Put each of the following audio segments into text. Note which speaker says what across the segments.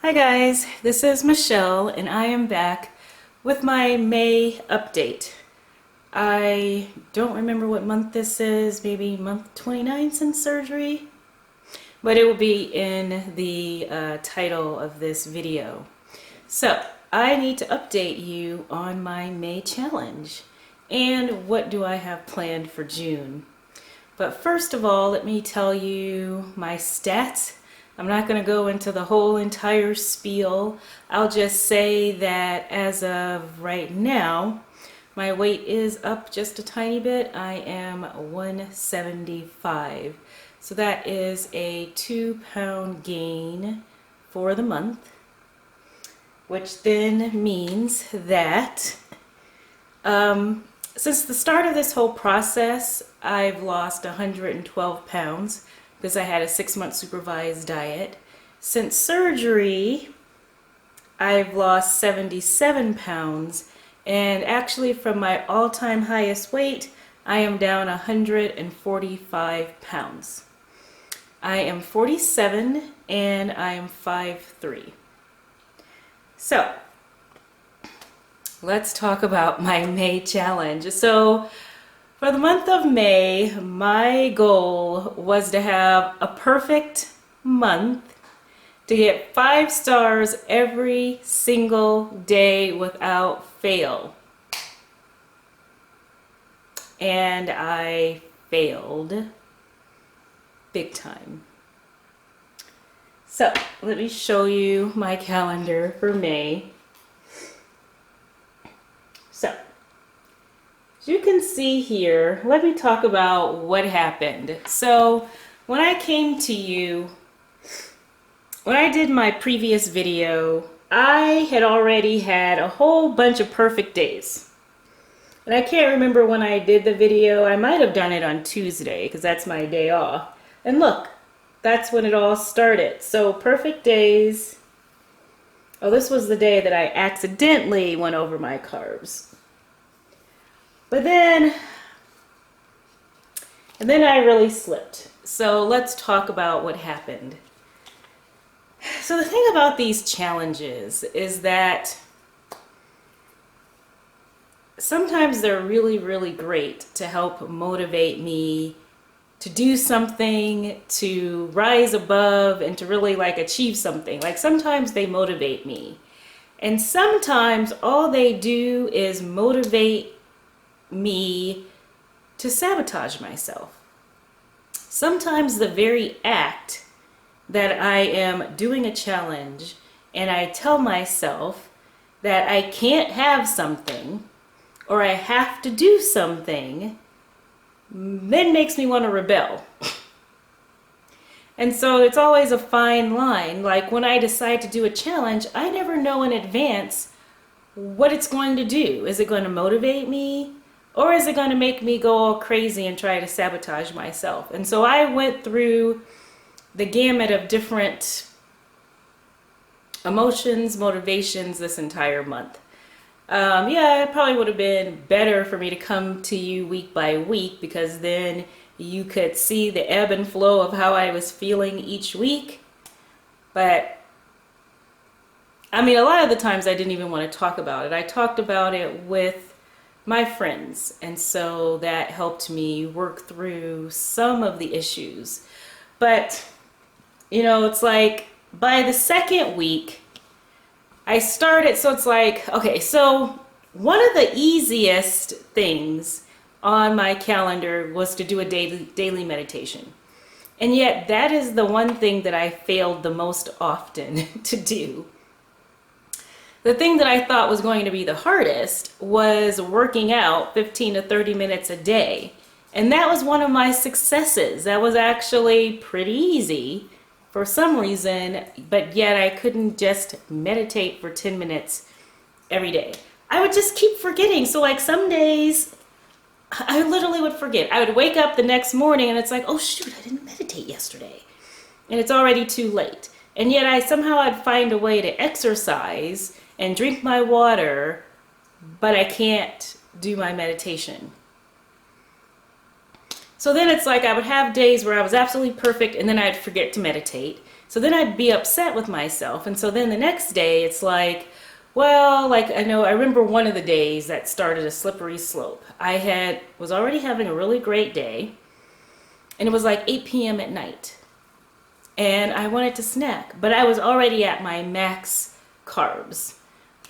Speaker 1: Hi guys, this is Michelle and I am back with my May update. I don't remember what month this is, maybe month 29 since surgery, but it will be in the title of this video. So I need to update you on my May challenge and what do I have planned for June. But first of all, let me tell you my stats. I'm not going to go into the whole entire spiel. I'll just say that as of right now, my weight is up just a tiny bit. I am 175. So that is a 2-pound gain for the month, which then means that since the start of this whole process, I've lost 112 pounds because I had a 6-month supervised diet. Since surgery, I've lost 77 pounds, and actually from my all-time highest weight, I am down 145 pounds. I am 47 and I am 5'3". So, let's talk about my May challenge. So, for the month of May, my goal was to have a perfect month, to get 5 stars every single day without fail. And I failed big time. So, let me show you my calendar for May. So, as you can see here, let me talk about what happened. So when I came to you, when I did my previous video, I had already had a whole bunch of perfect days. And I can't remember when I did the video. I might have done it on Tuesday because that's my day off. And look, that's when it all started. So perfect days. Oh, this was the day that I accidentally went over my carbs. But then I really slipped. So let's talk about what happened. So the thing about these challenges is that sometimes they're really, really great to help motivate me to do something, to rise above, and to really achieve something. Like sometimes they motivate me. And sometimes all they do is motivate me to sabotage myself. Sometimes the very act that I am doing a challenge and I tell myself that I can't have something or I have to do something then makes me want to rebel. And so it's always a fine line. Like when I decide to do a challenge, I never know in advance what it's going to do. Is it going to motivate me? Or is it going to make me go all crazy and try to sabotage myself? And so I went through the gamut of different emotions, motivations this entire month. Yeah, it probably would have been better for me to come to you week by week because then you could see the ebb and flow of how I was feeling each week. But I mean, a lot of the times I didn't even want to talk about it. I talked about it with my friends, and so that helped me work through some of the issues. But you know, it's like by the second week I started, so it's like, okay, so one of the easiest things on my calendar was to do a daily meditation, and yet that is the one thing that I failed the most often to do. The thing that I thought was going to be the hardest was working out 15 to 30 minutes a day. And that was one of my successes. That was actually pretty easy for some reason, but yet I couldn't just meditate for 10 minutes every day. I would just keep forgetting. So like some days, I literally would forget. I would wake up the next morning and it's like, oh shoot, I didn't meditate yesterday. And it's already too late. And yet I'd find a way to exercise and drink my water, but I can't do my meditation. So then it's like I would have days where I was absolutely perfect and then I'd forget to meditate. So then I'd be upset with myself. And so then the next day it's like, well, like I remember one of the days that started a slippery slope. Was already having a really great day, and it was like 8 p.m. at night. And I wanted to snack, but I was already at my max carbs.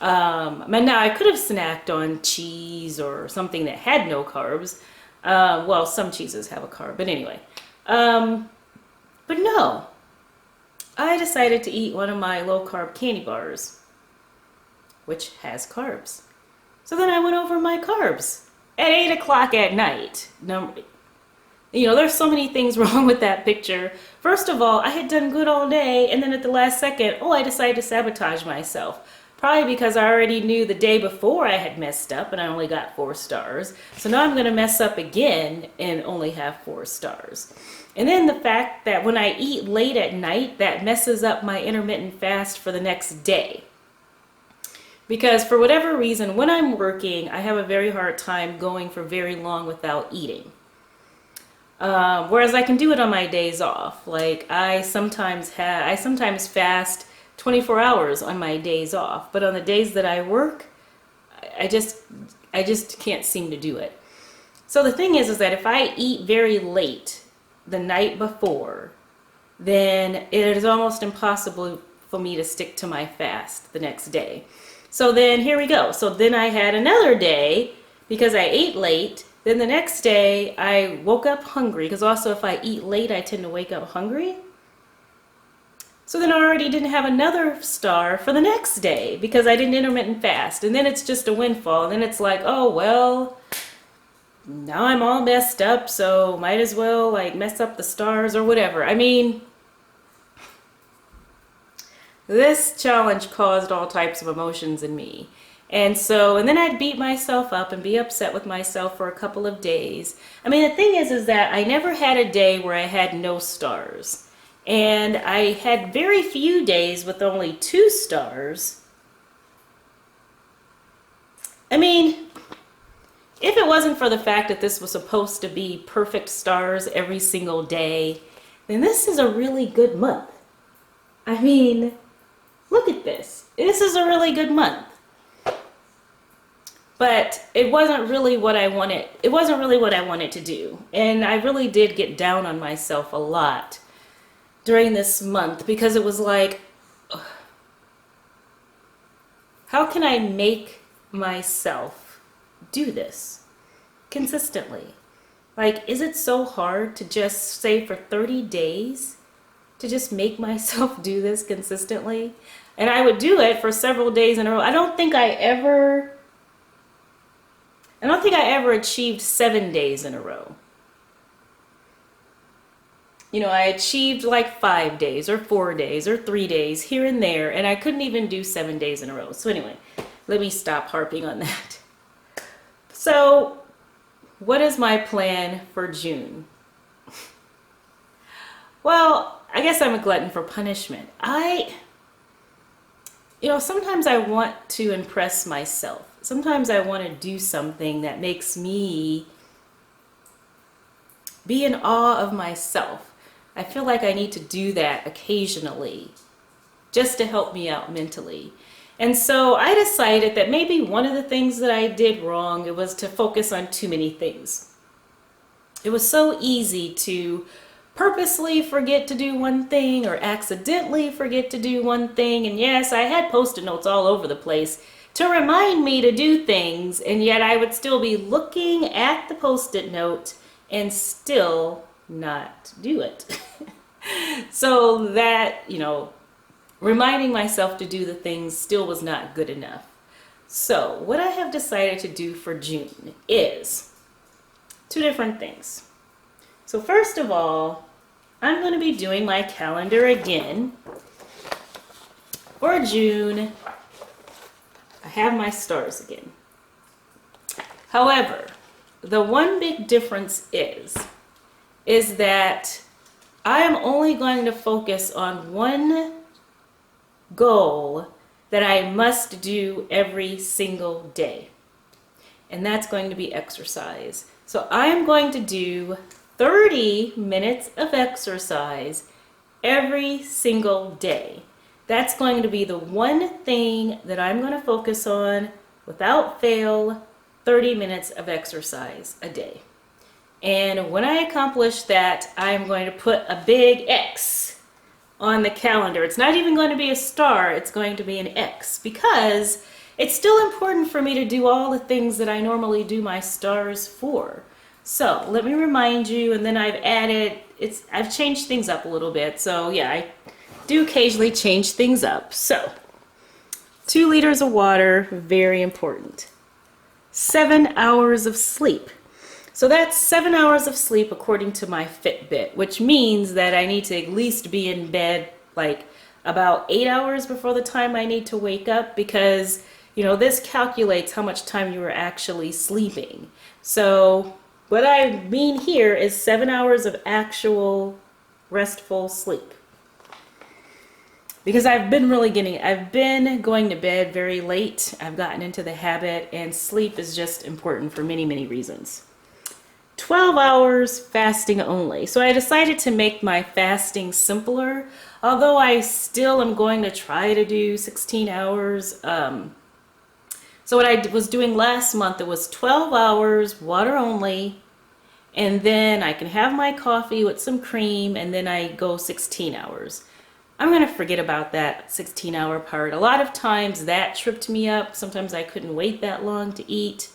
Speaker 1: Now I could have snacked on cheese or something that had no carbs. Well, some cheeses have a carb, but anyway. But no, I decided to eat one of my low carb candy bars, which has carbs. So then I went over my carbs at 8 o'clock at night. There's so many things wrong with that picture. First of all, I had done good all day, and then at the last second, I decided to sabotage myself. Probably because I already knew the day before I had messed up and I only got 4 stars. So now I'm going to mess up again and only have 4 stars. And then the fact that when I eat late at night, that messes up my intermittent fast for the next day. Because for whatever reason, when I'm working, I have a very hard time going for very long without eating. Whereas I can do it on my days off. Like I sometimes fast 24 hours on my days off, but on the days that I work, I just can't seem to do it. So the thing is that if I eat very late the night before, then it is almost impossible for me to stick to my fast the next day. So then here we go. So then I had another day because I ate late. Then the next day I woke up hungry, because also if I eat late, I tend to wake up hungry. So then I already didn't have another star for the next day because I didn't intermittent fast. And then it's just a windfall. And then it's like, oh, well, now I'm all messed up, so might as well like mess up the stars or whatever. I mean, this challenge caused all types of emotions in me. And then I'd beat myself up and be upset with myself for a couple of days. I mean, the thing is that I never had a day where I had no stars. And I had very few days with only 2 stars. I mean, if it wasn't for the fact that this was supposed to be perfect stars every single day, then this is a really good month. I mean, look at this. This is a really good month. But it wasn't really what I wanted. It wasn't really what I wanted to do. And I really did get down on myself a lot during this month, because it was like, ugh, how can I make myself do this consistently? Like, is it so hard to just say for 30 days to just make myself do this consistently? And I would do it for several days in a row. I don't think I ever achieved 7 days in a row. I achieved like 5 days or 4 days or 3 days here and there, and I couldn't even do 7 days in a row. So anyway, let me stop harping on that. So what is my plan for June? Well, I guess I'm a glutton for punishment. Sometimes I want to impress myself. Sometimes I want to do something that makes me be in awe of myself. I feel like I need to do that occasionally just to help me out mentally. And so I decided that maybe one of the things that I did wrong, it was to focus on too many things. It was so easy to purposely forget to do one thing or accidentally forget to do one thing. And yes, I had post-it notes all over the place to remind me to do things, and yet I would still be looking at the post-it note and still not do it. So that, reminding myself to do the things still was not good enough. So what I have decided to do for June is 2 different things. So first of all, I'm going to be doing my calendar again. For June, I have my stars again. However, the one big difference is that I am only going to focus on one goal that I must do every single day. And that's going to be exercise. So I am going to do 30 minutes of exercise every single day. That's going to be the one thing that I'm going to focus on without fail, 30 minutes of exercise a day. And when I accomplish that, I'm going to put a big X on the calendar. It's not even going to be a star, it's going to be an X, because it's still important for me to do all the things that I normally do my stars for. So let me remind you, and then I've changed things up a little bit. So yeah, I do occasionally change things up. So 2 liters of water, very important. 7 hours of sleep. So that's 7 hours of sleep according to my Fitbit, which means that I need to at least be in bed like about 8 hours before the time I need to wake up, because this calculates how much time you were actually sleeping. So what I mean here is 7 hours of actual restful sleep. Because I've been going to bed very late. I've gotten into the habit, and sleep is just important for many, many reasons. 12 hours fasting only. So I decided to make my fasting simpler, although I still am going to try to do 16 hours. So what I was doing last month, it was 12 hours, water only, and then I can have my coffee with some cream, and then I go 16 hours. I'm going to forget about that 16-hour part. A lot of times that tripped me up. Sometimes I couldn't wait that long to eat.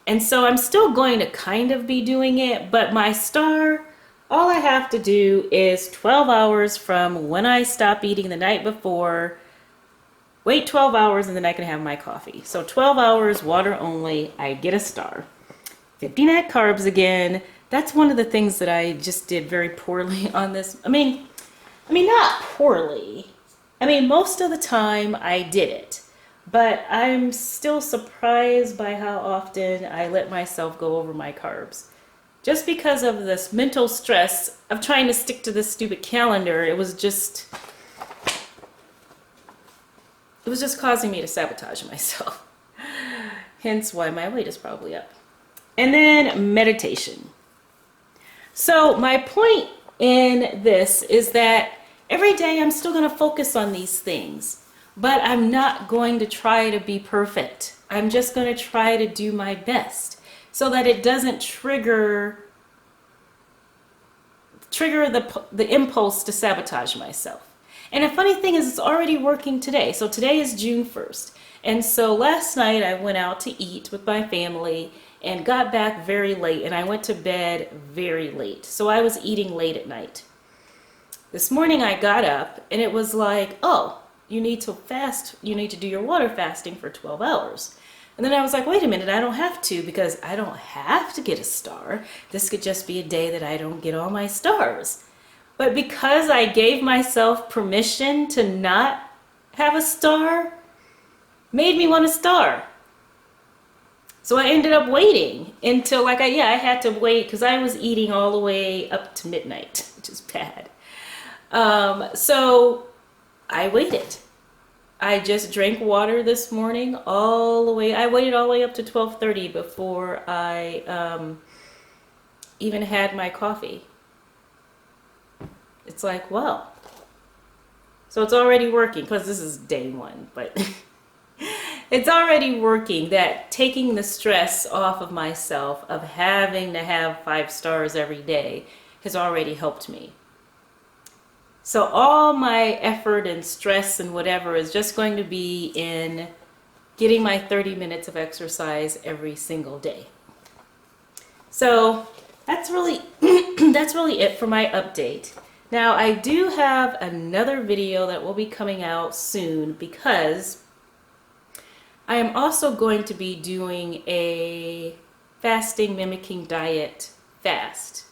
Speaker 1: And so I'm still going to kind of be doing it, but my star, all I have to do is 12 hours from when I stop eating the night before, wait 12 hours, and then I can have my coffee. So 12 hours, water only, I get a star. 50 net carbs again. That's one of the things that I just did very poorly on this. I mean, not poorly. Most of the time I did it. But I'm still surprised by how often I let myself go over my carbs. Just because of this mental stress of trying to stick to this stupid calendar, it was just causing me to sabotage myself. Hence why my weight is probably up. And then meditation. So my point in this is that every day I'm still going to focus on these things. But I'm not going to try to be perfect. I'm just going to try to do my best so that it doesn't trigger the impulse to sabotage myself. And the funny thing is, it's already working today. So today is June 1st. And so last night I went out to eat with my family and got back very late, and I went to bed very late. So I was eating late at night. This morning I got up and it was like, oh, you need to fast, you need to do your water fasting for 12 hours. And then I was like, wait a minute, I don't have to, because I don't have to get a star. This could just be a day that I don't get all my stars. But because I gave myself permission to not have a star, made me want a star. So I ended up waiting until I had to wait because I was eating all the way up to midnight, which is bad. So I waited. I just drank water this morning all the way. I waited all the way up to 12:30 before I even had my coffee. It's like, wow. So it's already working, because this is day one, but it's already working, that taking the stress off of myself of having to have 5 stars every day has already helped me. So all my effort and stress and whatever is just going to be in getting my 30 minutes of exercise every single day. So that's really it for my update. Now I do have another video that will be coming out soon, because I am also going to be doing a fasting mimicking diet fast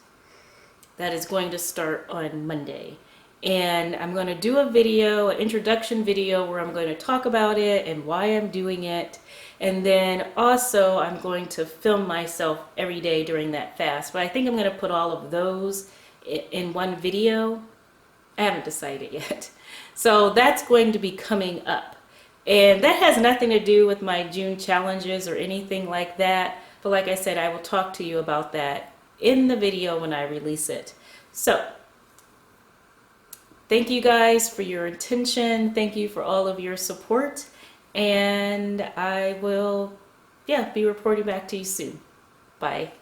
Speaker 1: that is going to start on Monday. And I'm going to do a video, an introduction video, where I'm going to talk about it and why I'm doing it. And then also I'm going to film myself every day during that fast. But I think I'm going to put all of those in one video. I haven't decided yet. So that's going to be coming up. And that has nothing to do with my June challenges or anything like that. But like I said, I will talk to you about that in the video when I release it. So thank you guys for your attention. Thank you for all of your support. And I will, yeah, be reporting back to you soon. Bye.